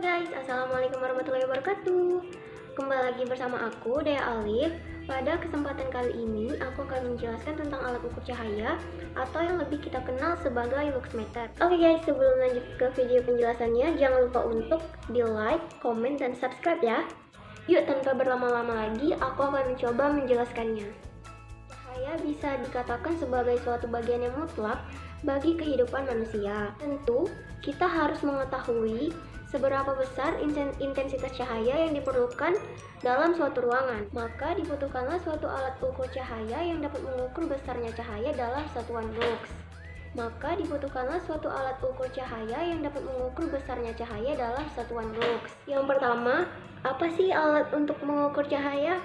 guys, assalamualaikum warahmatullahi wabarakatuh. Kembali lagi bersama aku, Dea Alif. Pada kesempatan kali ini, aku akan menjelaskan tentang alat ukur cahaya atau yang lebih kita kenal sebagai luxmeter. Oke guys, sebelum lanjut ke video penjelasannya, jangan lupa untuk di like, komen, dan subscribe ya. Yuk, tanpa berlama-lama lagi, aku akan mencoba menjelaskannya. Cahaya bisa dikatakan sebagai suatu bagian yang mutlak bagi kehidupan manusia. Tentu, kita harus mengetahui seberapa besar intensitas cahaya yang diperlukan dalam suatu ruangan. Maka dibutuhkanlah suatu alat ukur cahaya yang dapat mengukur besarnya cahaya dalam satuan lux. Yang pertama, apa sih alat untuk mengukur cahaya?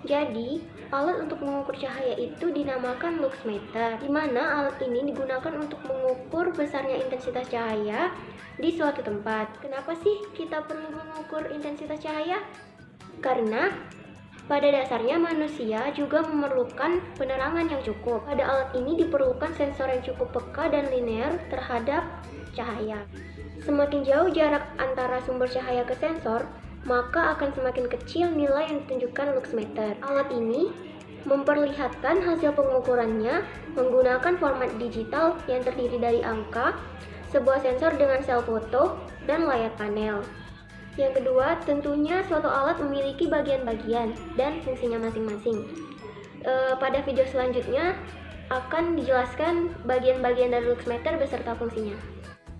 Jadi, alat untuk mengukur cahaya itu dinamakan luxmeter, di mana alat ini digunakan untuk mengukur besarnya intensitas cahaya di suatu tempat. Kenapa sih kita perlu mengukur intensitas cahaya? Karena pada dasarnya manusia juga memerlukan penerangan yang cukup. Pada alat ini diperlukan sensor yang cukup peka dan linear terhadap cahaya. Semakin jauh jarak antara sumber cahaya ke sensor, maka akan semakin kecil nilai yang ditunjukkan luxmeter. Alat ini memperlihatkan hasil pengukurannya menggunakan format digital yang terdiri dari angka, sebuah sensor dengan sel foto, dan layar panel. Yang kedua, tentunya suatu alat memiliki bagian-bagian dan fungsinya masing-masing. Pada video selanjutnya akan dijelaskan bagian-bagian dari luxmeter beserta fungsinya.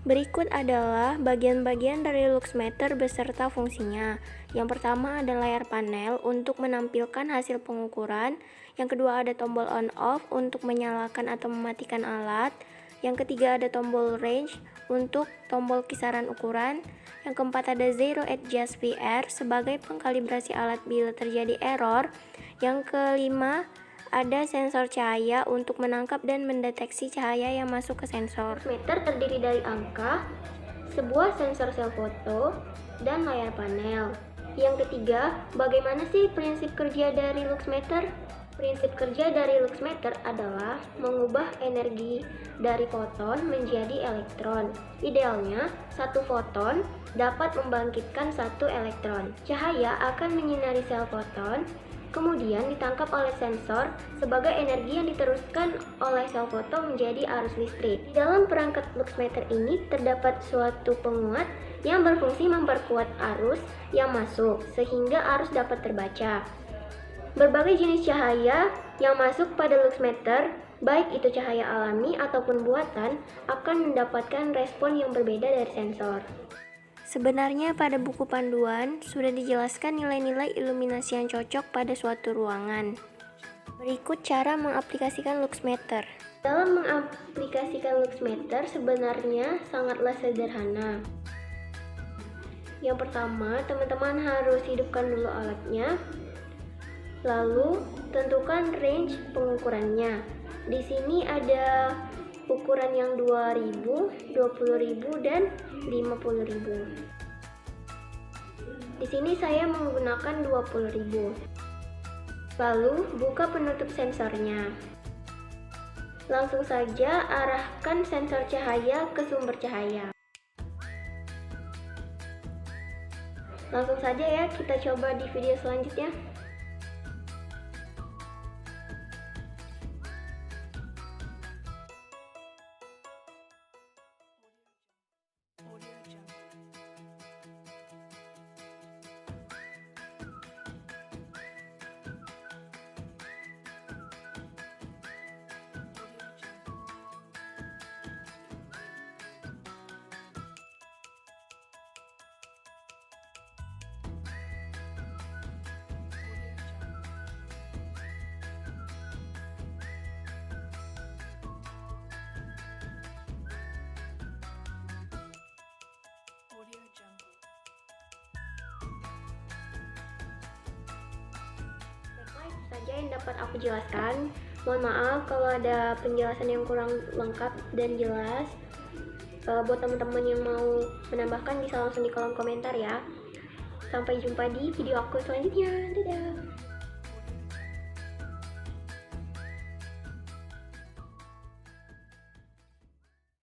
Berikut adalah bagian-bagian dari luxmeter beserta fungsinya. Yang pertama ada layar panel untuk menampilkan hasil pengukuran. Yang kedua ada tombol on-off untuk menyalakan atau mematikan alat. Yang ketiga ada tombol range untuk tombol kisaran ukuran. Yang keempat ada zero adjust VR sebagai pengkalibrasi alat bila terjadi error. Yang kelima ada sensor cahaya untuk menangkap dan mendeteksi cahaya yang masuk ke sensor. Luxmeter terdiri dari angka, sebuah sensor sel foto, dan layar panel. Yang ketiga, bagaimana sih prinsip kerja dari luxmeter? Prinsip kerja dari luxmeter adalah mengubah energi dari foton menjadi elektron. Idealnya, satu foton dapat membangkitkan satu elektron. Cahaya akan menyinari sel foton, kemudian ditangkap oleh sensor sebagai energi yang diteruskan oleh sel foto menjadi arus listrik. Di dalam perangkat luxmeter ini terdapat suatu penguat yang berfungsi memperkuat arus yang masuk sehingga arus dapat terbaca. Berbagai jenis cahaya yang masuk pada luxmeter, baik itu cahaya alami ataupun buatan, akan mendapatkan respon yang berbeda dari sensor. Sebenarnya pada buku panduan sudah dijelaskan nilai-nilai iluminasi yang cocok pada suatu ruangan. Berikut cara mengaplikasikan luxmeter. Dalam mengaplikasikan luxmeter sebenarnya sangatlah sederhana. Yang pertama, teman-teman harus hidupkan dulu alatnya. Lalu, tentukan range pengukurannya. Di sini ada ukuran yang 2000, 20.000, dan 50.000. Di sini saya menggunakan 20.000. Lalu, buka penutup sensornya. Langsung saja arahkan sensor cahaya ke sumber cahaya. Langsung saja ya, kita coba di video selanjutnya. Saja yang dapat aku jelaskan. Mohon maaf kalau ada penjelasan yang kurang lengkap dan jelas. Buat teman-teman yang mau menambahkan bisa langsung di kolom komentar ya. Sampai jumpa di video aku selanjutnya. Dadah.